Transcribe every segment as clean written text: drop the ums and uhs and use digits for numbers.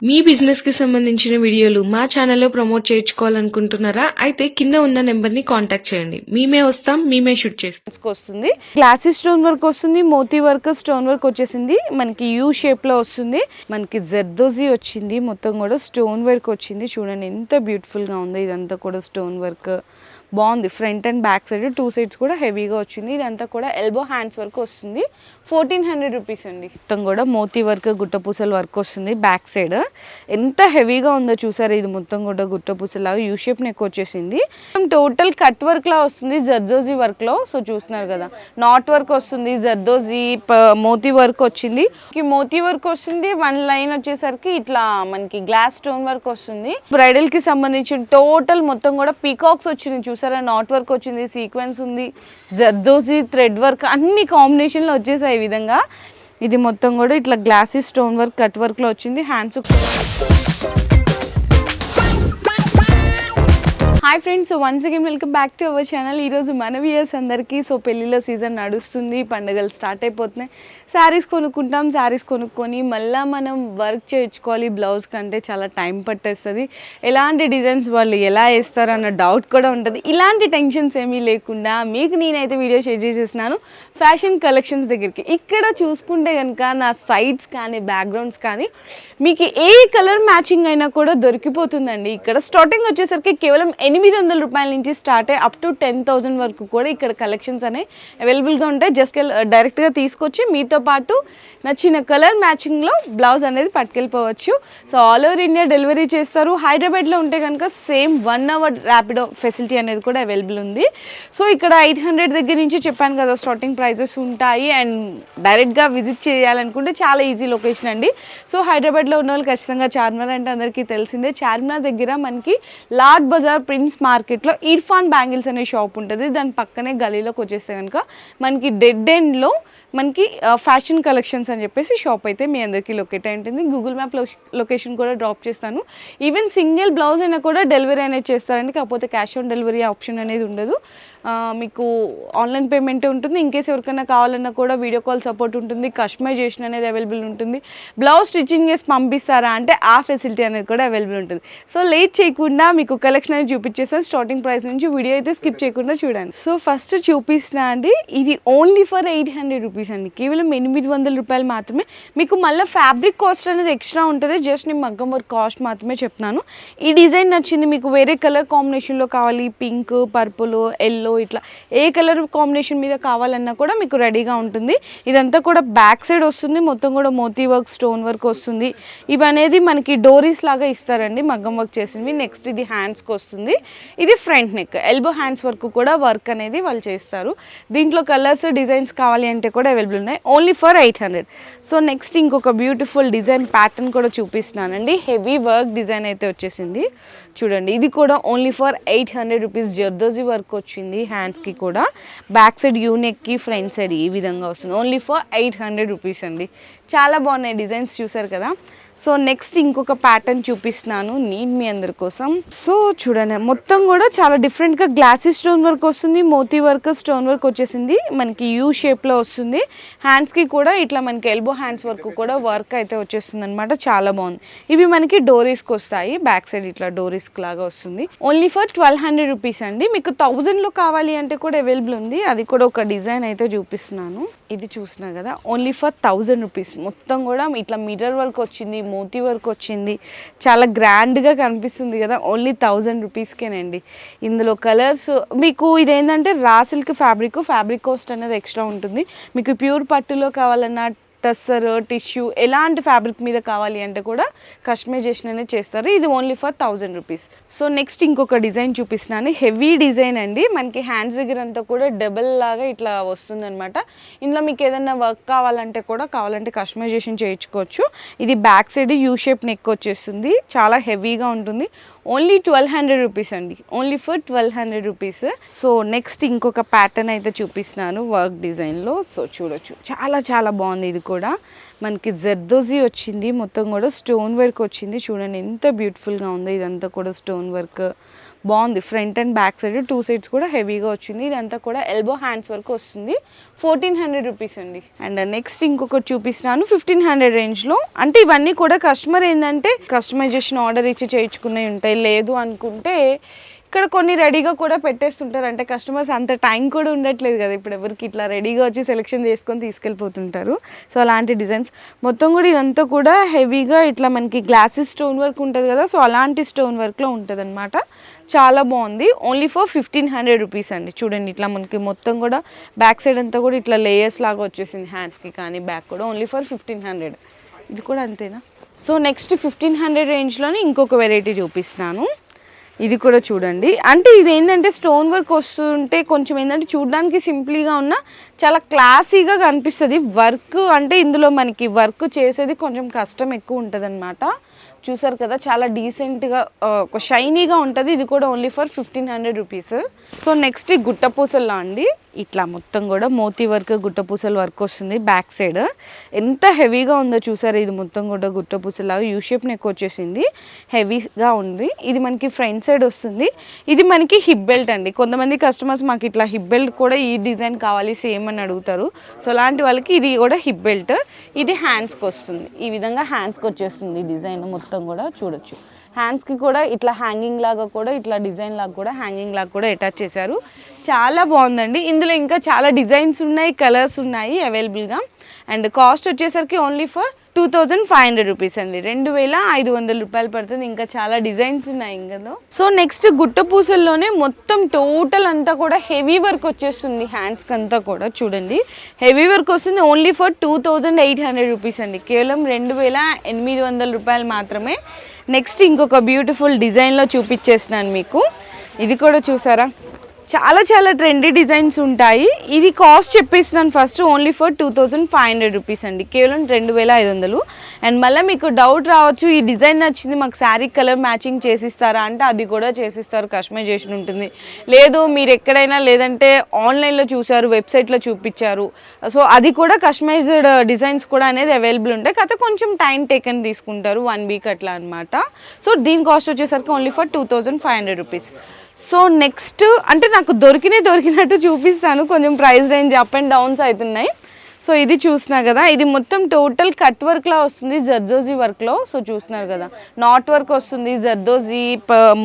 మీ business కి సంబంధించిన వీడియోలు మా ఛానల్లో ప్రమోట్ చేయించుకోవాలనుకుంటున్నారా? అయితే కింద ఉన్న నెంబర్ ని కాంటాక్ట్ చేయండి. మేమే వస్తాం, మేమే షూట్ చేస్తాం. వస్తుంది గ్లాసీ స్టోన్ వర్క్ వస్తుంది, మోతీ వర్క్ స్టోన్ వర్క్ వచ్చేసింది. మనకి యూ షేప్ లో వస్తుంది. మనకి జర్దోజీ వచ్చింది, మొత్తం కూడా స్టోన్ వర్క్ వచ్చింది. చూడండి ఎంత బ్యూటిఫుల్ గా ఉందో. ఇదంతా కూడా స్టోన్ వర్క్ బాగుంది. Front and back side two sides కూడా హెవీగా వచ్చింది. ఇదంతా కూడా ఎల్బో హ్యాండ్స్ వర్క్ వస్తుంది. 1400 రూపీస్ అండి. మొత్తం కూడా మోతీ వర్క్, గుట్టపూసల వర్క్ వస్తుంది. బ్యాక్ సైడ్ ఎంత హెవీగా ఉందో చూసారు. ఇది మొత్తం కూడా గుట్టపూసలాగా యూ షేప్ నెక్ వచ్చేసింది. టోటల్ కట్ వర్క్ లా వస్తుంది జర్దోజీ వర్క్ లో. సో చూస్తున్నారు కదా, నాట్ వర్క్ వస్తుంది, జర్దోజీ మోతీ వర్క్ వచ్చింది. మోతీ వర్క్ వస్తుంది. వన్ లైన్ వచ్చేసరికి ఇట్లా మనకి గ్లాస్ స్టోన్ వర్క్ వస్తుంది. బ్రైడల్ కి సంబంధించిన టోటల్ మొత్తం కూడా పీకాక్స్ వచ్చింది చూసారా. నాట్ వర్క్ వచ్చింది, సీక్వెన్స్ ఉంది, జర్దోజీ థ్రెడ్ వర్క్ అన్ని కాంబినేషన్ లో వచ్చేసాయి. ఈ విధంగా ఇది మొత్తం కూడా ఇట్లా glassy stone work cut work లో వచ్చింది. Hands hi friends, so once again welcome back to our channel. ఈరోజు మన వ్యూయర్స్ అందరికీ సో పెళ్ళిళ్ళ సీజన్ నడుస్తుంది, పండుగలు స్టార్ట్ అయిపోతున్నాయి. శారీస్ కొనుక్కుంటాం, శారీస్ కొనుక్కొని మళ్ళీ మనం వర్క్ చేయించుకోవాలి. బ్లౌజ్ కంటే చాలా టైం పట్టేస్తుంది. ఎలాంటి డిజైన్స్ వాళ్ళు ఎలా వేస్తారు అన్న డౌట్ కూడా ఉంటుంది. ఇలాంటి టెన్షన్స్ ఏమీ లేకుండా మీకు నేనైతే వీడియో షేర్ చేసేసినాను ఫ్యాషన్ కలెక్షన్స్ దగ్గరికి. ఇక్కడ చూసుకుంటే కనుక నా సైడ్స్ కానీ బ్యాక్గ్రౌండ్స్ కానీ మీకు ఏ కలర్ మ్యాచింగ్ అయినా కూడా దొరికిపోతుందండి. ఇక్కడ స్టార్టింగ్ వచ్చేసరికి కేవలం 800 రూపాయల నుంచి స్టార్ట్ అయ్యి అప్ టు 10,000 వరకు కూడా ఇక్కడ కలెక్షన్స్ అనేవి అవైలబుల్గా ఉంటాయి. జస్ట్ డైరెక్ట్గా తీసుకొచ్చి మీతో పాటు నచ్చిన కలర్ మ్యాచింగ్లో బ్లౌజ్ అనేది పట్టుకెళ్ళిపోవచ్చు. So all over India delivery చేస్తారు. హైదరాబాద్లో ఉంటే కనుక సేమ్ 1 అవర్ ర్యాపిడో ఫెసిలిటీ అనేది కూడా అవైలబుల్ ఉంది. సో ఇక్కడ 800 దగ్గర నుంచి చెప్పాను కదా స్టార్టింగ్ ప్రైజెస్ ఉంటాయి. అండ్ డైరెక్ట్గా విజిట్ చేయాలనుకుంటే చాలా ఈజీ లొకేషన్ అండి. సో హైదరాబాద్లో ఉన్న వాళ్ళు ఖచ్చితంగా చార్మినార్ అంటే అందరికీ తెలిసిందే. చార్మినార్ దగ్గర మనకి లార్డ్ బజార్ ప్రిన్స్ మార్కెట్లో ఇర్ఫాన్ బ్యాంగిల్స్ అనే షాప్ ఉంటుంది. దాని పక్కనే గలీలోకి వచ్చేస్తే కనుక మనకి డెడ్ ఎండ్లో మనకి ఫ్యాషన్ కలెక్షన్స్ అని చెప్పేసి షాప్ అయితే మీ అందరికీ లొకేట్ అయి ఉంటుంది. గూగుల్ మ్యాప్ లొకేషన్ కూడా డ్రాప్ చేస్తాను. ఈవెన్ సింగిల్ బ్లౌజ్ అయినా కూడా డెలివరీ అనేది చేస్తారండి. కాకపోతే క్యాష్ ఆన్ డెలివరీ ఆప్షన్ అనేది ఉండదు. మీకు ఆన్లైన్ పేమెంటే ఉంటుంది. ఇన్కేస్ ఎవరికైనా కావాలన్నా కూడా వీడియో కాల్ సపోర్ట్ ఉంటుంది. కస్టమైజేషన్ అనేది అవైలబుల్ ఉంటుంది. బ్లౌజ్ స్టిచ్చింగ్ చేసి పంపిస్తారా అంటే ఆ ఫెసిలిటీ అనేది కూడా అవైలబుల్ ఉంటుంది. సో లేట్ చేయకుండా మీకు కలెక్షన్ అనేది చూపించేస్తాను. స్టార్టింగ్ ప్రైస్ నుంచి వీడియో అయితే స్కిప్ చేయకుండా చూడండి. సో ఫస్ట్ చూపిస్తున్నా అండి, ఇది ఓన్లీ ఫర్ 800 రూపీస్ అండి. కేవలం 800 రూపాయలు మాత్రమే. మీకు మళ్ళీ ఫ్యాబ్రిక్ కాస్ట్ అనేది ఎక్స్ట్రా ఉంటుంది. జస్ట్ నేను మగ్గం వర్క్ కాస్ట్ మాత్రమే చెప్తున్నాను. ఈ డిజైన్ నచ్చింది మీకు, వేరే కలర్ కాంబినేషన్లో కావాలి, పింక్, పర్పుల్, ఎల్లో, ఇట్లా ఏ కలర్ కాంబినేషన్ మీద కావాలన్నా కూడా మీకు రెడీగా ఉంటుంది. ఇదంతా కూడా బ్యాక్ సైడ్ వస్తుంది. మొత్తం కూడా మోతీ వర్క్, స్టోన్ వర్క్ వస్తుంది. ఇవనేది మనకి డోరీస్ లాగా ఇస్తారండి మగ్గం వర్క్ చేసినవి. నెక్స్ట్ ఇది హ్యాండ్స్కి వస్తుంది. ఇది front neck, elbow hands work కూడా వర్క్ అనేది వాళ్ళు చేస్తారు. దీంట్లో కలర్స్, డిజైన్స్ కావాలి అంటే కూడా అవైలబుల్ ఉన్నాయి. Only for 800. సో నెక్స్ట్ ఇంకొక బ్యూటిఫుల్ డిజైన్ ప్యాటర్న్ కూడా చూపిస్తున్నానండి. హెవీ వర్క్ డిజైన్ అయితే వచ్చేసింది చూడండి. ఇది కూడా only for 800 rupees. Zardozi work వచ్చింది హ్యాండ్స్కి కూడా. బ్యాక్ సైడ్ యూనెక్కి, ఫ్రంట్ సైడ్ ఈ విధంగా వస్తుంది. ఓన్లీ ఫర్ 800 రూపీస్ అండి. చాలా బాగున్నాయి డిజైన్స్, చూసారు కదా. సో నెక్స్ట్ ఇంకొక ప్యాటర్న్ చూపిస్తున్నాను నేను మీ అందరి కోసం. సో చూడండి, మొత్తం కూడా చాలా డిఫరెంట్గా గ్లాసీ స్టోన్ వర్క్ వస్తుంది. మోతీ వర్క్, స్టోన్ వర్క్ వచ్చేసింది. మనకి యూ షేప్లో వస్తుంది. హ్యాండ్స్కి కూడా ఇట్లా మనకి ఎల్బో హ్యాండ్స్ వర్క్ కూడా వర్క్ అయితే వచ్చేస్తుంది అనమాట. చాలా బాగుంది. ఇవి మనకి డోరీస్కి వస్తాయి. బ్యాక్ సైడ్ ఇట్లా డోరీస్ లాగా వస్తుంది. ఓన్లీ ఫర్ 1200 రూపీస్ అండి. మీకు 1000లో కావాలి అంటే కూడా అవైలబుల్ ఉంది. అది కూడా ఒక డిజైన్ అయితే చూపిస్తున్నాను. ఇది చూసినా కదా, ఓన్లీ ఫర్ 1000 రూపీస్. మొత్తం కూడా ఇట్లా మిర్రర్ వర్క్ వచ్చింది, మోతీ వర్క్ వచ్చింది. చాలా గ్రాండ్గా కనిపిస్తుంది కదా. ఓన్లీ 1000 రూపీస్కేనండి. ఇందులో కలర్స్ మీకు ఇదేంటంటే రా సిల్క్ ఫ్యాబ్రిక్ కాస్ట్ అనేది ఎక్స్ట్రా ఉంటుంది. మీకు ప్యూర్ పట్టులో కావాలన్నా, టస్సర్, టిష్యూ ఎలాంటి ఫ్యాబ్రిక్ మీద కావాలి అంటే కూడా కస్టమైజేషన్ అనేది చేస్తారు. ఇది only for 1000 rupees. So next ఇంకొక డిజైన్ చూపిస్తున్నాను. హెవీ డిజైన్ అండి. మనకి హ్యాండ్స్ దగ్గర అంతా కూడా డబల్ లాగా ఇట్లా వస్తుంది అనమాట. ఇందులో మీకు ఏదైనా వర్క్ కావాలంటే కస్టమైజేషన్ చేయించుకోవచ్చు. ఇది back side U shape neck వచ్చేస్తుంది. చాలా హెవీగా ఉంటుంది. ఓన్లీ 1200 రూపీస్ అండి. Only for 1200 rupees. So next ఇంకొక ప్యాటర్న్ అయితే చూపిస్తున్నాను వర్క్ డిజైన్లో. సో చూడొచ్చు, చాలా చాలా బాగుంది. ఇది కూడా మనకి జర్దోజీ వచ్చింది, మొత్తం కూడా స్టోన్ వర్క్ వచ్చింది. చూడండి ఎంత బ్యూటిఫుల్గా ఉందో, ఇదంతా కూడా స్టోన్ వర్క్ బాగుంది. Front and back side 2 sides కూడా హెవీగా వచ్చింది. ఇదంతా కూడా ఎల్బో హ్యాండ్స్ వరకు వస్తుంది. 1400 రూపీస్ అండి. అండ్ నెక్స్ట్ ఇంకొకటి చూపిస్తున్నాను 1500 రేంజ్లో. అంటే ఇవన్నీ కూడా కస్టమర్ ఏంటంటే కస్టమైజేషన్ ఆర్డర్ ఇచ్చి చేయించుకునే ఉంటాయి. లేదు అనుకుంటే ఇక్కడ కొన్ని రెడీగా కూడా పెట్టేస్తుంటారు. అంటే కస్టమర్స్ అంత టైం కూడా ఉండట్లేదు కదా ఇప్పుడు ఎవరికి, ఇట్లా రెడీగా వచ్చి సెలెక్షన్ చేసుకొని తీసుకెళ్ళిపోతుంటారు. సో అలాంటి డిజైన్స్ మొత్తం కూడా ఇదంతా కూడా హెవీగా ఇట్లా మనకి గ్లాసెస్ స్టోన్ వర్క్ ఉంటుంది కదా, సో అలాంటి స్టోన్ వర్క్లో ఉంటుంది అనమాట. చాలా బాగుంది. ఓన్లీ ఫర్ 1500 రూపీస్ అండి. చూడండి ఇట్లా మనకి మొత్తం కూడా బ్యాక్ సైడ్ అంతా కూడా ఇట్లా లేయర్స్ లాగా వచ్చేసింది, హ్యాండ్స్కి కానీ బ్యాక్ కూడా. Only for 1500. ఇది కూడా అంతేనా? సో నెక్స్ట్ 1500 రేంజ్లోనే ఇంకొక వెరైటీ చూపిస్తున్నాను. ఇది కూడా చూడండి. అంటే ఇది ఏంటంటే స్టోన్ వర్క్ వస్తుంటే కొంచెం ఏంటంటే చూడడానికి సింపుల్గా ఉన్న చాలా క్లాసీగా కనిపిస్తుంది. వర్క్ అంటే ఇందులో మనకి వర్క్ చేసేది కొంచెం కష్టం ఎక్కువ ఉంటుంది అనమాట. చూసారు కదా చాలా డీసెంట్గా ఒక షైనీగా ఉంటుంది. ఇది కూడా only for 1500 rupees. So next ఈ గుట్టపూసల్లో అండి ఇట్లా మొత్తం కూడా మోతీ వర్క్ గుట్టపూసల వర్క్ వస్తుంది బ్యాక్ సైడ్. ఎంత హెవీగా ఉందో చూసారు. ఇది మొత్తం కూడా గుట్టపూసలాగా యూ షేప్ నెక్ వచ్చేసింది, హెవీగా ఉంది. ఇది మనకి ఫ్రంట్ సైడ్ వస్తుంది. ఇది మనకి హిప్ బెల్ట్ అండి. కొంతమంది కస్టమర్స్ మాకు ఇట్లా హిప్ బెల్ట్ కూడా ఈ డిజైన్ కావాలి సేమ్ అని అడుగుతారు. సో అలాంటి వాళ్ళకి ఇది కూడా హిప్ బెల్ట్. ఇది హ్యాండ్స్కి వస్తుంది. ఈ విధంగా హ్యాండ్స్కి వచ్చేస్తుంది డిజైన్ మొత్తం కూడా చూడొచ్చు. హ్యాండ్స్కి కూడా ఇట్లా హ్యాంగింగ్ లాగా కూడా ఇట్లా డిజైన్ లాగా కూడా హ్యాంగింగ్ లాగా కూడా అటాచ్ చేశారు. చాలా బాగుందండి. ఇందులో ఇంకా చాలా డిజైన్స్ ఉన్నాయి, కలర్స్ ఉన్నాయి అవైలబుల్గా. అండ్ కాస్ట్ వచ్చేసరికి ఓన్లీ ఫర్ 2500 రూపీస్ అండి. 2500 రూపాయలు పడుతుంది. ఇంకా చాలా డిజైన్స్ ఉన్నాయి ఇంకలో. సో నెక్స్ట్ గుట్ట పూసల్లోనే మొత్తం టోటల్ అంతా కూడా హెవీ వర్క్ వచ్చేస్తుంది. హ్యాండ్స్కి అంతా కూడా చూడండి హెవీ వర్క్ వస్తుంది. ఓన్లీ ఫర్ 2800 రూపీస్ అండి. కేవలం 2800 రూపాయలు మాత్రమే. నెక్స్ట్ ఇంకొక బ్యూటిఫుల్ డిజైన్లో చూపించేసినాను మీకు. ఇది కూడా చూసారా చాలా చాలా ట్రెండీ డిజైన్స్ ఉంటాయి. ఇది కాస్ట్ చెప్పేసినాను ఫస్ట్. ఓన్లీ ఫర్ 2500 రూపీస్ అండి. కేవలం 2500. అండ్ మళ్ళీ మీకు డౌట్ రావచ్చు ఈ డిజైన్ నచ్చింది మాకు శారీ కలర్ మ్యాచింగ్ చేసిస్తారా అంటే అది కూడా చేసిస్తారు, కస్టమైజేషన్ ఉంటుంది. లేదు మీరు ఎక్కడైనా లేదంటే ఆన్లైన్లో చూసారు, వెబ్సైట్లో చూపించారు, సో అది కూడా కస్టమైజ్డ్ డిజైన్స్ కూడా అనేది అవైలబుల్ ఉంటాయి. కాకపోతే కొంచెం టైం టేకన్ తీసుకుంటారు, 1 వీక్ అట్లా అనమాట. సో దీని కాస్ట్ వచ్చేసరికి only for 2500 rupees. So next అంటే నాకు దొరికినట్టు చూపిస్తాను. కొంచెం price range up and downs అవుతున్నాయి. సో ఇది చూసినారు కదా, ఇది మొత్తం టోటల్ కట్ వర్క్లా వస్తుంది జర్దోజీ వర్క్లో. సో చూస్తున్నారు కదా నాట్ వర్క్ వస్తుంది, జర్దోజీ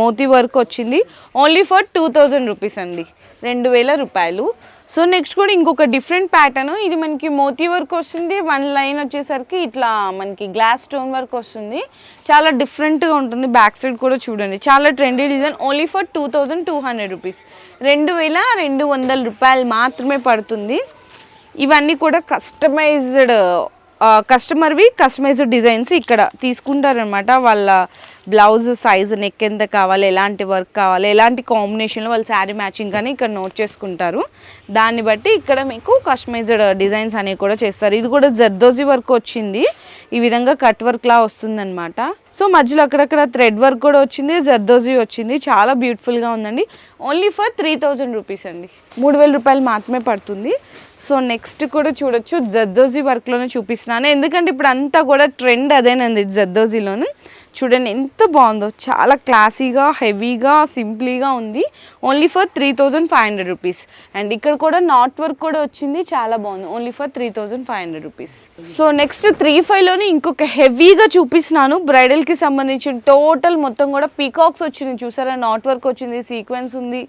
మోతీ వర్క్ వచ్చింది. ఓన్లీ ఫర్ 2000 రూపీస్ అండి, 2000 రూపాయలు. సో నెక్స్ట్ కూడా ఇంకొక డిఫరెంట్ ప్యాటర్న్. ఇది మనకి మోతీ వర్క్ వస్తుంది. 1 లైన్ వచ్చేసరికి ఇట్లా మనకి గ్లాస్ స్టోన్ వర్క్ వస్తుంది. చాలా డిఫరెంట్గా ఉంటుంది. బ్యాక్ సైడ్ కూడా చూడండి చాలా trendy design. Only for 2200 rupees, 2200 రూపాయలు మాత్రమే పడుతుంది. ఇవన్నీ కూడా కస్టమైజ్డ్ డిజైన్స్ ఇక్కడ తీసుకుంటారనమాట. వాళ్ళ బ్లౌజ్ సైజ్, నెక్ ఎంత కావాలి, ఎలాంటి వర్క్ కావాలి, ఎలాంటి కాంబినేషన్లో వాళ్ళ శారీ మ్యాచింగ్ కానీ ఇక్కడ నోట్ చేసుకుంటారు. దాన్ని బట్టి ఇక్కడ మీకు కస్టమైజ్డ్ డిజైన్స్ అనేవి కూడా చేస్తారు. ఇది కూడా జర్దోజీ వర్క్ వచ్చింది. ఈ విధంగా కట్ వర్క్లా వస్తుందన్నమాట. సో మధ్యలో అక్కడక్కడ థ్రెడ్ వర్క్ కూడా వచ్చింది, జర్దోజీ వచ్చింది. చాలా బ్యూటిఫుల్గా ఉందండి. ఓన్లీ ఫర్ 3000 రూపీస్ అండి, 3000 రూపాయలు మాత్రమే పడుతుంది. సో నెక్స్ట్ కూడా చూడొచ్చు జర్దోజీ వర్క్లోనే చూపిస్తున్నాను, ఎందుకంటే ఇప్పుడు అంతా కూడా ట్రెండ్ అదేనండి జర్దోజీలోనే. చూడండి ఎంత బాగుందో, చాలా క్లాసీగా, హెవీగా, సింప్లీగా ఉంది. Only for 3500 rupees. అండ్ ఇక్కడ కూడా నాట్ వర్క్ కూడా వచ్చింది, చాలా బాగుంది. Only for 3500 rupees. So next 35లోనే ఇంకొక హెవీగా చూపిస్తున్నాను. బ్రైడల్కి సంబంధించిన టోటల్ మొత్తం కూడా పీకాక్స్ వచ్చింది చూసారా, నాట్ వర్క్ వచ్చింది, సీక్వెన్స్ ఉంది,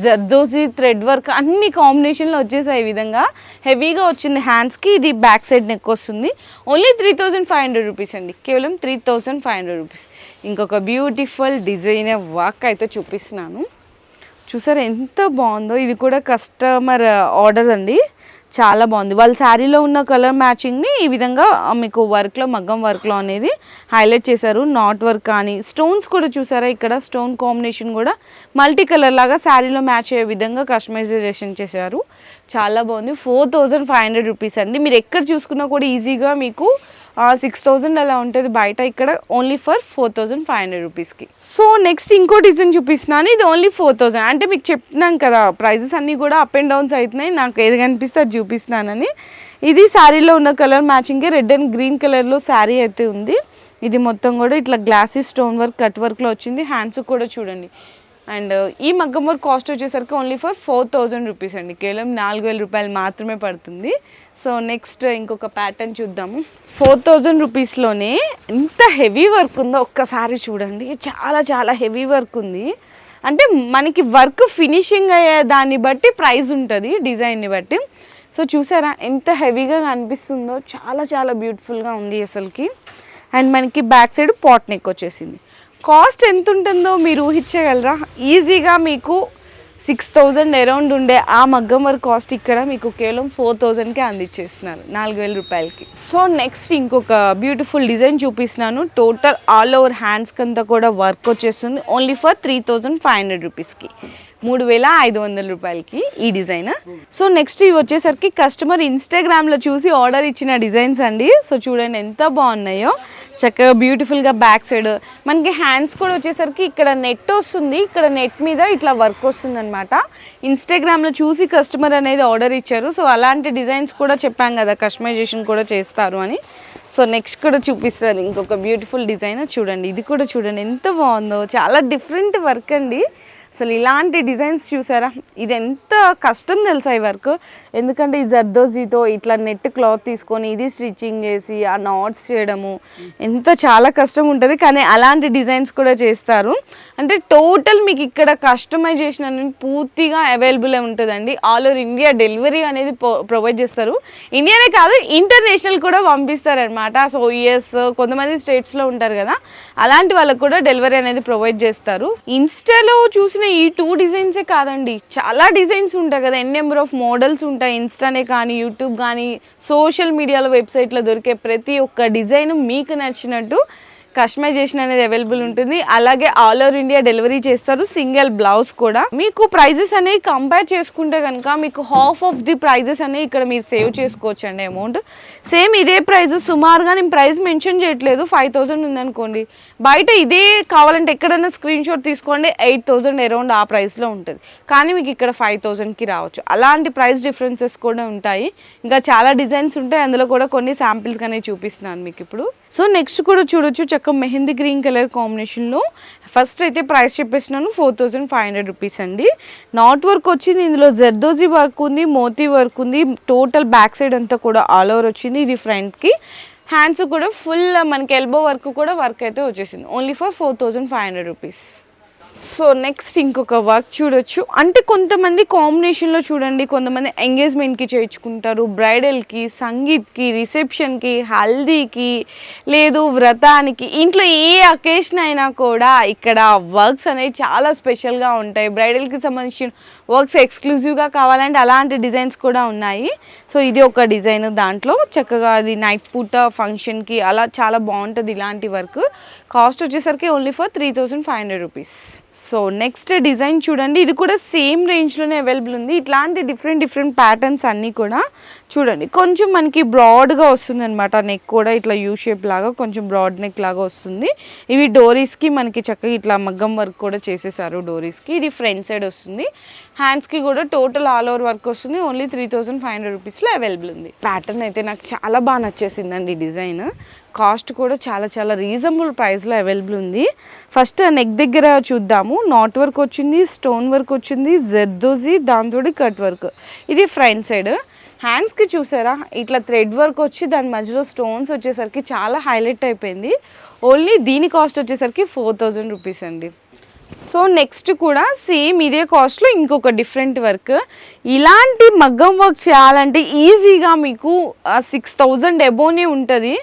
జర్దోజీ థ్రెడ్ వర్క్ అన్ని కాంబినేషన్లో వచ్చేసాయి. ఈ విధంగా హెవీగా వచ్చింది హ్యాండ్స్కి. ఇది బ్యాక్ సైడ్ నెక్ వస్తుంది. ఓన్లీ 3500 రూపీస్ అండి, కేవలం 3500 రూపీస్. ఇంకొక బ్యూటిఫుల్ డిజైనర్ వర్క్ అయితే చూపిస్తున్నాను. చూసారా ఎంత బాగుందో. ఇది కూడా కస్టమర్ ఆర్డర్ అండి, చాలా బాగుంది. వాళ్ళ శారీలో ఉన్న కలర్ మ్యాచింగ్ని ఈ విధంగా మీకు వర్క్లో, మగ్గం వర్క్లో అనేది హైలైట్ చేశారు. నాట్ వర్క్ కానీ స్టోన్స్ కూడా చూసారా, ఇక్కడ స్టోన్ కాంబినేషన్ కూడా మల్టీ కలర్ లాగా శారీలో మ్యాచ్ అయ్యే విధంగా కస్టమైజేషన్ చేశారు. చాలా బాగుంది. 4500 రూపీస్ అండి. మీరు ఎక్కడ చూసుకున్నా కూడా ఈజీగా మీకు 6000 అలా ఉంటుంది బయట, ఇక్కడ ఓన్లీ ఫర్ 4500 రూపీస్కి. సో నెక్స్ట్ ఇంకో డిజైన్ చూపిస్తున్నాను, ఇది ఓన్లీ 4000. అంటే మీకు చెప్తున్నాం కదా ప్రైజెస్ అన్నీ కూడా అప్ అండ్ డౌన్స్ అవుతున్నాయి, నాకు ఏది కనిపిస్తే అది చూపిస్తున్నానని. ఇది శారీలో ఉన్న కలర్ మ్యాచింగ్కి రెడ్ అండ్ గ్రీన్ కలర్లో శారీ అయితే ఉంది. ఇది మొత్తం కూడా ఇట్లా గ్లాసీ స్టోన్ వర్క్ కట్ వర్క్లో వచ్చింది. హ్యాండ్స్ కూడా చూడండి. అండ్ ఈ మగ్గం వర్క్ కాస్ట్ వచ్చేసరికి ఓన్లీ ఫర్ 4000 రూపీస్ అండి, కేవలం 4000 రూపాయలు మాత్రమే పడుతుంది. సో నెక్స్ట్ ఇంకొక ప్యాటర్న్ చూద్దాము. 4000 రూపీస్లోనే ఎంత హెవీ వర్క్ ఉందో ఒక్కసారి చూడండి. చాలా చాలా హెవీ వర్క్ ఉంది. అంటే మనకి వర్క్ ఫినిషింగ్ అయ్యే దాన్ని బట్టి ప్రైస్ ఉంటుంది, డిజైన్ని బట్టి. సో చూసారా ఎంత హెవీగా కనిపిస్తుందో, చాలా చాలా బ్యూటిఫుల్గా ఉంది అసలుకి. అండ్ మనకి బ్యాక్ సైడ్ పాట్ నెక్ వచ్చేసింది. కాస్ట్ ఎంత ఉంటుందో మీరు ఊహించగలరా? ఈజీగా మీకు 6000 అరౌండ్ ఉండే ఆ మగ్గం వర్క్ కాస్ట్ ఇక్కడ మీకు కేవలం 4000కే అందించేస్తున్నారు, 4000 రూపాయలకి. సో నెక్స్ట్ ఇంకొక బ్యూటిఫుల్ డిజైన్ చూపిస్తున్నాను. టోటల్ ఆల్ ఓవర్ హ్యాండ్స్కి అంతా కూడా వర్క్ వచ్చేస్తుంది, ఓన్లీ ఫర్ 3500 రూపీస్కి, 3500 రూపాయలకి ఈ డిజైన్. సో నెక్స్ట్ ఇవి వచ్చేసరికి కస్టమర్ ఇన్స్టాగ్రామ్లో చూసి ఆర్డర్ ఇచ్చిన డిజైన్స్ అండి. సో చూడండి ఎంత బాగున్నాయో, చక్కగా బ్యూటిఫుల్గా బ్యాక్ సైడ్ మనకి హ్యాండ్స్ కూడా వచ్చేసరికి ఇక్కడ నెట్ వస్తుంది, ఇక్కడ నెట్ మీద ఇట్లా వర్క్ వస్తుంది అనమాట. ఇన్స్టాగ్రామ్లో చూసి కస్టమర్ అనేది ఆర్డర్ ఇచ్చారు. సో అలాంటి డిజైన్స్ కూడా చెప్పాం కదా కస్టమైజేషన్ కూడా చేస్తారు అని. సో నెక్స్ట్ కూడా చూపిస్తాను ఇంకొక బ్యూటిఫుల్ డిజైన్. చూడండి ఇది కూడా చూడండి ఎంత బాగుందో, చాలా డిఫరెంట్ వర్క్ అండి. అసలు ఇలాంటి డిజైన్స్ చూసారా, ఇది ఎంత కష్టం తెలుసా ఈ వర్క్. ఎందుకంటే ఈ జర్దోజీతో ఇట్లా నెట్ క్లాత్ తీసుకొని ఇది స్టిచ్చింగ్ చేసి ఆ నాట్స్ చేయడము ఎంత చాలా కష్టం ఉంటుంది. కానీ అలాంటి డిజైన్స్ కూడా చేస్తారు. అంటే టోటల్ మీకు ఇక్కడ కస్టమైజేషన్ అనేది పూర్తిగా అవైలబుల్ ఉంటుందండి. ఆల్ ఓవర్ ఇండియా డెలివరీ అనేది ప్రొవైడ్ చేస్తారు. ఇండియానే కాదు ఇంటర్నేషనల్ కూడా పంపిస్తారనమాట. సో యూఎస్ కొంతమంది స్టేట్స్లో ఉంటారు కదా, అలాంటి వాళ్ళకు కూడా డెలివరీ అనేది ప్రొవైడ్ చేస్తారు. ఇన్స్టాలో చూసిన ఈ 2 డిజైన్సే కాదండి, చాలా డిజైన్స్ ఉంటాయి కదా, ఎన్ నెంబర్ ఆఫ్ మోడల్స్ ఉంటాయి. ఇన్స్టానే కానీ యూట్యూబ్ కానీ సోషల్ మీడియాలో వెబ్సైట్లో దొరికే ప్రతి ఒక్క డిజైన్ మీకు నచ్చినట్టు కస్టమైజేషన్ అనేది అవైలబుల్ ఉంటుంది. అలాగే ఆల్ ఓవర్ ఇండియా డెలివరీ చేస్తారు, సింగిల్ బ్లౌజ్ కూడా. మీకు ప్రైజెస్ అనేవి కంపేర్ చేసుకుంటే కనుక మీకు హాఫ్ ఆఫ్ ది ప్రైజెస్ అనేవి ఇక్కడ మీరు సేవ్ చేసుకోవచ్చు అండి అమౌంట్. సేమ్ ఇదే ప్రైస్ సుమారుగా నేను ప్రైస్ మెన్షన్ చేయట్లేదు, 5000 ఉందనుకోండి, బయట ఇదే కావాలంటే ఎక్కడైనా స్క్రీన్ షాట్ తీసుకోండి 8000 అరౌండ్ ఆ ప్రైస్లో ఉంటుంది. కానీ మీకు ఇక్కడ 5000కి రావచ్చు. అలాంటి ప్రైస్ డిఫరెన్సెస్ కూడా ఉంటాయి. ఇంకా చాలా డిజైన్స్ ఉంటాయి, అందులో కూడా కొన్ని శాంపిల్స్ అనేవి చూపిస్తున్నాను మీకు ఇప్పుడు. సో నెక్స్ట్ కూడా చూడొచ్చు, చక్కగా మెహందీ గ్రీన్ కలర్ కాంబినేషన్లో. ఫస్ట్ అయితే ప్రైస్ చెప్పేసినాను 4500 రూపీస్ అండి. నాట్ వర్క్ వచ్చింది, ఇందులో జర్దోజీ వర్క్ ఉంది, మోతీ వర్క్ ఉంది. టోటల్ బ్యాక్ సైడ్ అంతా కూడా ఆల్ ఓవర్ వచ్చింది. ఇది ఫ్రంట్కి, హ్యాండ్స్ కూడా ఫుల్ మనకి ఎల్బో వర్క్ కూడా వర్క్ అయితే వచ్చేసింది, only for 4500 rupees. So next ఇంకొక వర్క్ చూడొచ్చు. అంటే కొంతమంది కాంబినేషన్లో చూడండి, కొంతమంది ఎంగేజ్మెంట్కి చేయించుకుంటారు, బ్రైడల్కి, సంగీత్కి, రిసెప్షన్కి, హల్దీకి, లేదు వ్రతానికి, ఇంట్లో ఏ అకేషన్ అయినా కూడా ఇక్కడ వర్క్స్ అనేవి చాలా స్పెషల్గా ఉంటాయి. బ్రైడల్కి సంబంధించిన వర్క్స్ ఎక్స్క్లూజివ్గా కావాలంటే అలాంటి డిజైన్స్ కూడా ఉన్నాయి. సో ఇది ఒక డిజైన్, దాంట్లో చక్కగా అది నైట్ పూట ఫంక్షన్కి అలా చాలా బాగుంటుంది ఇలాంటి వర్క్. కాస్ట్ వచ్చేసరికి only for 3500 rupees. So next design చూడండి, ఇది కూడా సేమ్ రేంజ్లోనే అవైలబుల్ ఉంది. ఇట్లాంటి డిఫరెంట్ ప్యాటర్న్స్ అన్నీ కూడా చూడండి, కొంచెం మనకి బ్రాడ్గా వస్తుంది అనమాట. నెక్ కూడా ఇట్లా యూ షేప్ లాగా కొంచెం బ్రాడ్ నెక్ లాగా వస్తుంది. ఇవి డోరీస్కి మనకి చక్కగా ఇట్లా మగ్గం వర్క్ కూడా చేసేసారు డోరీస్కి. ఇది ఫ్రంట్ సైడ్ వస్తుంది. హ్యాండ్స్కి కూడా టోటల్ ఆల్ ఓవర్ వర్క్ వస్తుంది, ఓన్లీ 3500 రూపీస్లో అవైలబుల్ ఉంది. ప్యాటర్న్ అయితే నాకు చాలా బాగా నచ్చేసిందండి డిజైన్. కాస్ట్ కూడా చాలా చాలా రీజనబుల్ ప్రైస్లో అవైలబుల్ ఉంది. ఫస్ట్ నెక్ దగ్గర చూద్దాము. నాట్ వర్క్ వచ్చింది, స్టోన్ వర్క్ వచ్చింది, జర్దోజీ, దాంతో కట్ వర్క్. ఇది ఫ్రంట్ సైడ్. హ్యాండ్స్కి చూసారా ఇట్లా థ్రెడ్ వర్క్ వచ్చి దాని మధ్యలో స్టోన్స్ వచ్చేసరికి చాలా హైలైట్ అయిపోయింది. ఓన్లీ దీని కాస్ట్ వచ్చేసరికి 4000 రూపీస్ అండి. సో నెక్స్ట్ కూడా సేమ్ ఇదే కాస్ట్లో ఇంకొక డిఫరెంట్ వర్క్. ఇలాంటి మగ్గం వర్క్ చేయాలంటే ఈజీగా మీకు 6000 అబోనే ఉంటుంది.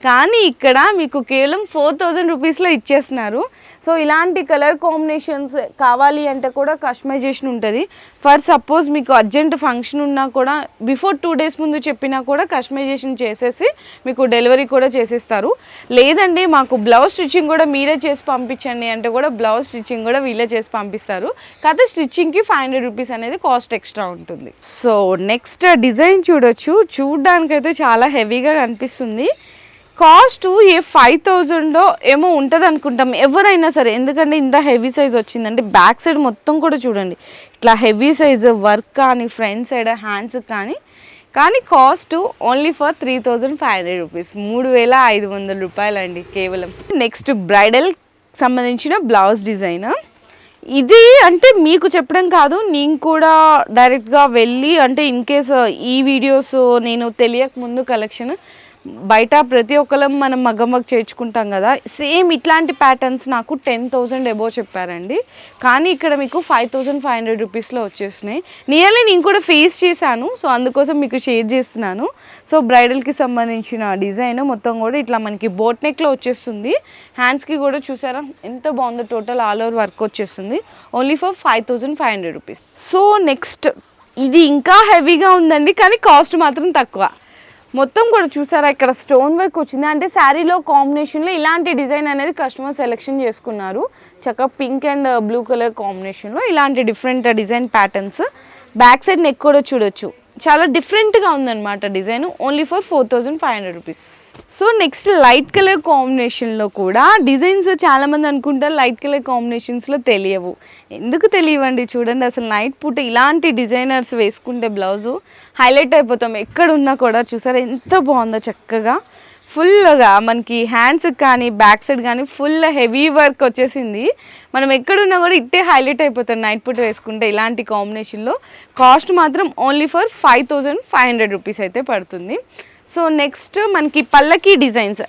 కానీ ఇక్కడ మీకు కేవలం 4000 రూపీస్లో ఇచ్చేస్తున్నారు. సో ఇలాంటి కలర్ కాంబినేషన్స్ కావాలి అంటే కూడా కస్టమైజేషన్ ఉంటుంది. ఫర్ సపోజ్ మీకు అర్జెంట్ ఫంక్షన్ ఉన్నా కూడా బిఫోర్ 2 days ముందు చెప్పినా కూడా కస్టమైజేషన్ చేసేసి మీకు డెలివరీ కూడా చేసేస్తారు. లేదండి మాకు బ్లౌజ్ స్టిచ్చింగ్ కూడా మీరే చేసి పంపించండి అంటే కూడా బ్లౌజ్ స్టిచ్చింగ్ కూడా వీళ్ళే చేసి పంపిస్తారు. కాకపోతే స్టిచ్చింగ్కి 500 రూపీస్ అనేది కాస్ట్ ఎక్స్ట్రా ఉంటుంది. సో నెక్స్ట్ డిజైన్ చూడొచ్చు, చూడ్డానికైతే చాలా హెవీగా కనిపిస్తుంది. కాస్ట్ ఏ 5000 ఏమో ఉంటుంది అనుకుంటాం ఎవరైనా సరే, ఎందుకంటే ఇంత హెవీ సైజ్ వచ్చిందంటే బ్యాక్ సైడ్ మొత్తం కూడా చూడండి ఇట్లా హెవీ సైజ్ వర్క్ కానీ ఫ్రంట్ సైడ్ హ్యాండ్స్ కానీ కాస్ట్ ఓన్లీ ఫర్ 3500 రూపీస్, 3500 రూపాయలు అండి కేవలం. నెక్స్ట్ బ్రైడల్ సంబంధించిన బ్లౌజ్ డిజైన్ ఇది. అంటే మీకు చెప్పడం కాదు, నేను కూడా డైరెక్ట్గా వెళ్ళి అంటే ఇన్ కేస్ ఈ వీడియోస్ నేను తెలియక ముందు కలెక్షన్ బయట ప్రతి ఒక్కరం మనం మగ్గం వర్క్ చేర్చుకుంటాం కదా, సేమ్ ఇట్లాంటి ప్యాటర్న్స్ నాకు 10,000 అబోవ్ చెప్పారండి. కానీ ఇక్కడ మీకు 5500 రూపీస్లో వచ్చేసినాయి. నియర్లీ నేను కూడా ఫేస్ చేశాను, సో అందుకోసం మీకు షేర్ చేస్తున్నాను. సో బ్రైడల్కి సంబంధించిన డిజైన్ మొత్తం కూడా ఇట్లా మనకి బోట్ నెక్లో వచ్చేస్తుంది. హ్యాండ్స్కి కూడా చూసారా ఎంత బాగుందో, టోటల్ ఆల్ ఓవర్ వర్క్ వచ్చేస్తుంది. Only for 5500 rupees. So next ఇది ఇంకా హెవీగా ఉందండి, కానీ కాస్ట్ మాత్రం తక్కువ. మొత్తం కూడా చూసారా ఇక్కడ స్టోన్ వర్క్ వచ్చింది. అంటే శారీలో కాంబినేషన్లో ఇలాంటి డిజైన్ అనేది కస్టమర్ సెలెక్షన్ చేసుకున్నారు. చక్కగా పింక్ అండ్ బ్లూ కలర్ కాంబినేషన్లో ఇలాంటి different design patterns. Back side neck కూడా చూడొచ్చు, చాలా డిఫరెంట్గా ఉందన్నమాట design. Only for 4500 rupees. So next light colour కాంబినేషన్లో కూడా డిజైన్స్ చాలామంది అనుకుంటారు లైట్ కలర్ కాంబినేషన్స్లో తెలియవు. ఎందుకు తెలియవండి, చూడండి అసలు నైట్ పూట ఇలాంటి డిజైనర్స్ వేసుకుంటే బ్లౌజు హైలైట్ అయిపోతాం ఎక్కడున్నా కూడా. చూసారా ఎంత బాగుందో, చక్కగా ఫుల్గా మనకి హ్యాండ్స్ కానీ బ్యాక్ సైడ్ కానీ ఫుల్ హెవీ వర్క్ వచ్చేసింది. మనం ఎక్కడున్నా కూడా ఇట్టే హైలైట్ అయిపోతాం నైట్ పూట వేసుకుంటే ఇలాంటి కాంబినేషన్లో. కాస్ట్ మాత్రం ఓన్లీ ఫర్ 5500 రూపీస్ అయితే పడుతుంది. సో నెక్స్ట్ మనకి పల్లకి డిజైన్స్.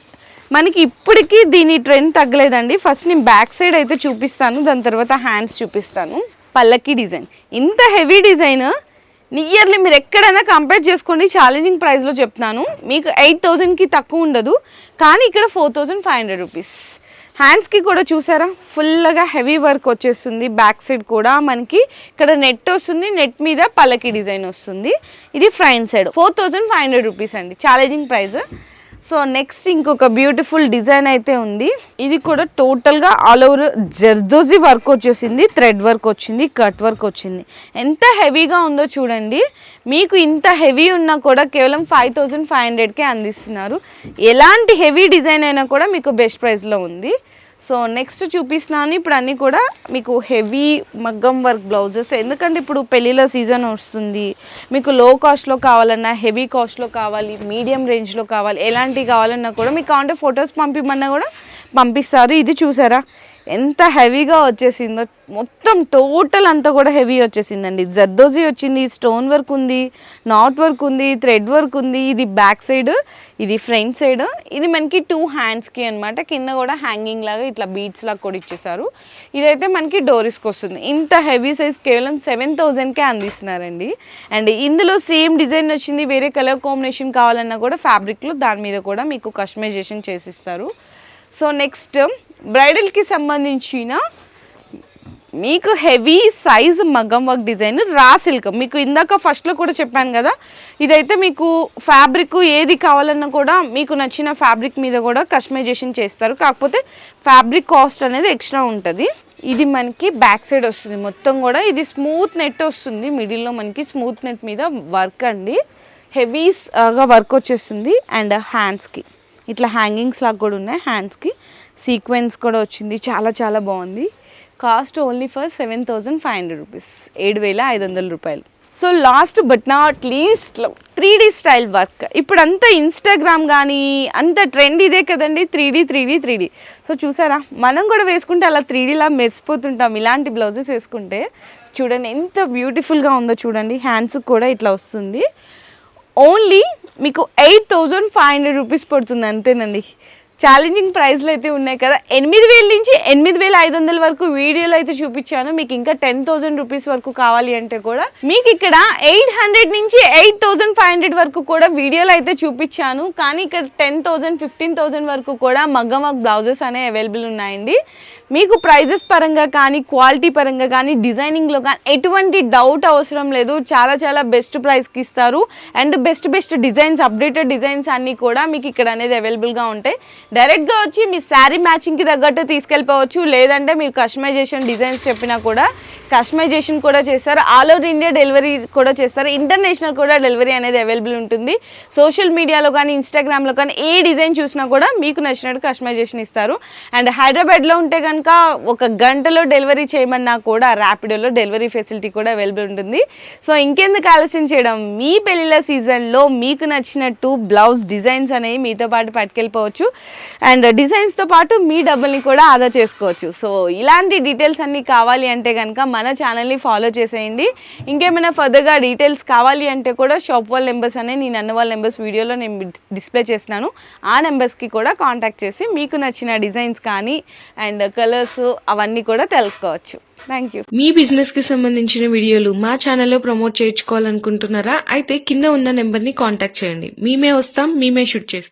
మనకి ఇప్పటికీ దీని ట్రెండ్ తగ్గలేదండి. ఫస్ట్ నేను బ్యాక్ సైడ్ అయితే చూపిస్తాను, దాని తర్వాత హ్యాండ్స్ చూపిస్తాను. పల్లకి డిజైన్ ఇంత హెవీ డిజైన్ నియర్లీ మీరు ఎక్కడైనా కంపేర్ చేసుకోండి, ఛాలెంజింగ్ ప్రైస్లో చెప్తున్నాను. మీకు 8000కి తక్కువ ఉండదు, కానీ ఇక్కడ 4500 రూపీస్. హ్యాండ్స్కి కూడా చూసారా ఫుల్గా హెవీ వర్క్ వచ్చేస్తుంది. బ్యాక్ సైడ్ కూడా మనకి ఇక్కడ నెట్ వస్తుంది, నెట్ మీద పల్లకి డిజైన్ వస్తుంది. ఇది ఫ్రంట్ సైడ్ 4500 రూపీస్ అండి, ఛాలెంజింగ్ ప్రైస్. సో నెక్స్ట్ ఇంకొక బ్యూటిఫుల్ డిజైన్ అయితే ఉంది. ఇది కూడా టోటల్గా ఆల్ ఓవర్ జర్దోజీ వర్క్ వచ్చేసింది, థ్రెడ్ వర్క్ వచ్చింది, కట్ వర్క్ వచ్చింది. ఎంత హెవీగా ఉందో చూడండి. మీకు ఇంత హెవీ ఉన్నా కూడా కేవలం 5500కే అందిస్తున్నారు. ఎలాంటి హెవీ డిజైన్ అయినా కూడా మీకు బెస్ట్ ప్రైస్లో ఉంది. సో నెక్స్ట్ చూపిస్తున్నాను ఇప్పుడు అన్నీ కూడా మీకు హెవీ మగ్గం వర్క్ బ్లౌజెస్. ఎందుకంటే ఇప్పుడు పెళ్ళిళ్ళ సీజన్ వస్తుంది, మీకు లో కాస్ట్లో కావాలన్నా హెవీ కాస్ట్లో కావాలి, మీడియం రేంజ్లో కావాలి, ఎలాంటివి కావాలన్నా కూడా మీకు కావాలంటే ఫొటోస్ పంపిమన్నా కూడా పంపిస్తారు. ఇది చూసారా ఎంత హెవీగా వచ్చేసిందో, మొత్తం టోటల్ అంతా కూడా హెవీ వచ్చేసిందండి. జర్దోజీ వచ్చింది, స్టోన్ వర్క్ ఉంది, నాట్ వర్క్ ఉంది, థ్రెడ్ వర్క్ ఉంది. ఇది బ్యాక్ సైడ్, ఇది ఫ్రంట్ సైడ్. ఇది మనకి 2 హ్యాండ్స్కి అనమాట. కింద కూడా హ్యాంగింగ్ లాగా ఇట్లా బీడ్స్ లాగా కూడా ఇచ్చేసారు. ఇదైతే మనకి డోరీస్కి వస్తుంది. ఇంత హెవీ సైజ్ కేవలం 7000కే అందిస్తున్నారండి. అండ్ ఇందులో సేమ్ డిజైన్ వచ్చింది, వేరే కలర్ కాంబినేషన్ కావాలన్నా కూడా ఫ్యాబ్రిక్లో దాని మీద కూడా మీకు కస్టమైజేషన్ చేసిస్తారు. సో నెక్స్ట్ బ్రైడల్కి సంబంధించిన మీకు హెవీ సైజ్ మగ్గం వర్క్ డిజైన్ రా సిల్క్. మీకు ఇందాక ఫస్ట్లో కూడా చెప్పాను కదా, ఇదైతే మీకు ఫ్యాబ్రిక్ ఏది కావాలన్నా కూడా మీకు నచ్చిన ఫ్యాబ్రిక్ మీద కూడా కస్టమైజేషన్ చేస్తారు. కాకపోతే ఫ్యాబ్రిక్ కాస్ట్ అనేది ఎక్స్ట్రా ఉంటుంది. ఇది మనకి బ్యాక్ సైడ్ వస్తుంది మొత్తం కూడా. ఇది స్మూత్ నెట్ వస్తుంది, మిడిల్లో మనకి స్మూత్ నెట్ మీద వర్క్ అండి. హెవీగా వర్క్ వచ్చేస్తుంది. అండ్ హ్యాండ్స్కి ఇట్లా హ్యాంగింగ్స్ లాగా కూడా ఉన్నాయి. హ్యాండ్స్కి సీక్వెన్స్ కూడా వచ్చింది, చాలా చాలా బాగుంది. కాస్ట్ ఓన్లీ ఫర్ 7500 రూపీస్, 7500 రూపాయలు. So last but not least 3D style work. ఇప్పుడు అంతా ఇన్స్టాగ్రామ్ కానీ అంత ట్రెండ్ ఇదే కదండి, 3D. సో చూసారా మనం కూడా వేసుకుంటే అలా 3Dలా మెరిసిపోతుంటాం ఇలాంటి బ్లౌజెస్ వేసుకుంటే. చూడండి ఎంత బ్యూటిఫుల్గా ఉందో చూడండి. హ్యాండ్స్ కూడా ఇట్లా వస్తుంది. ఓన్లీ మీకు 8500 రూపీస్ పడుతుంది అంతేనండి. ఛాలెంజింగ్ ప్రైస్లు అయితే ఉన్నాయి కదా, 8000 నుంచి 8500 వరకు వీడియోలో అయితే చూపించాను. మీకు ఇంకా 10,000 రూపీస్ వరకు కావాలి అంటే కూడా మీకు ఇక్కడ 800 నుంచి 8500 వరకు కూడా వీడియోలో అయితే చూపించాను. కానీ ఇక్కడ 10,000 15,000 వరకు కూడా మగ్గం వర్క్ బ్లౌజెస్ అనేవి అవైలబుల్ ఉన్నాయండి. మీకు ప్రైజెస్ పరంగా కానీ క్వాలిటీ పరంగా కానీ డిజైనింగ్లో కానీ ఎటువంటి డౌట్ అవసరం లేదు. చాలా చాలా బెస్ట్ ప్రైస్కి ఇస్తారు. And best designs, updated designs అన్నీ కూడా మీకు ఇక్కడ అనేది అవైలబుల్గా ఉంటాయి. డైరెక్ట్గా వచ్చి మీ శారీ మ్యాచింగ్కి తగ్గట్టు తీసుకెళ్ళిపోవచ్చు. లేదంటే మీరు కస్టమైజేషన్ డిజైన్స్ చెప్పినా కూడా కస్టమైజేషన్ కూడా చేస్తారు. ఆల్ ఓవర్ ఇండియా డెలివరీ కూడా చేస్తారు. ఇంటర్నేషనల్ కూడా డెలివరీ అనేది అవైలబుల్ ఉంటుంది. సోషల్ మీడియాలో కానీ ఇన్స్టాగ్రామ్లో కానీ ఏ డిజైన్ చూసినా కూడా మీకు నచ్చినట్టు కస్టమైజేషన్ ఇస్తారు. అండ్ హైదరాబాద్లో ఉంటే కనుక 1 గంటలో డెలివరీ చేయమన్నా కూడా ర్యాపిడోలో డెలివరీ ఫెసిలిటీ కూడా అవైలబుల్ ఉంటుంది. సో ఇంకెందుకు ఆలస్యం చేయడం, మీ పెళ్ళిళ్ళ సీజన్లో మీకు నచ్చినట్టు బ్లౌజ్ డిజైన్స్ అనేవి మీతో పాటు పట్టుకెళ్ళిపోవచ్చు. అండ్ డిజైన్స్తో పాటు మీ డబ్బుల్ని కూడా ఆదా చేసుకోవచ్చు. సో ఇలాంటి డీటెయిల్స్ అన్నీ కావాలి అంటే కనుక మన ఛానల్ని ఫాలో చేసేయండి. ఇంకేమైనా ఫర్దర్గా డీటెయిల్స్ కావాలి అంటే కూడా షాప్ వాళ్ళ నెంబర్స్ అనే నేను అన్న వాళ్ళ నెంబర్స్ వీడియోలో నేను డిస్ప్లే చేసినాను. ఆ నెంబర్స్కి కూడా కాంటాక్ట్ చేసి మీకు నచ్చిన డిజైన్స్ కానీ అండ్ కలర్స్ అవన్నీ కూడా తెలుసుకోవచ్చు. Thank you. మీ బిజినెస్ కి సంబంధించిన వీడియోలు మా ఛానల్లో ప్రమోట్ చేయించుకోవాలనుకుంటున్నారా? అయితే కింద ఉన్న నెంబర్ ని కాంటాక్ట్ చేయండి. మేమే వస్తాం, మేమే షూట్ చేస్తాం.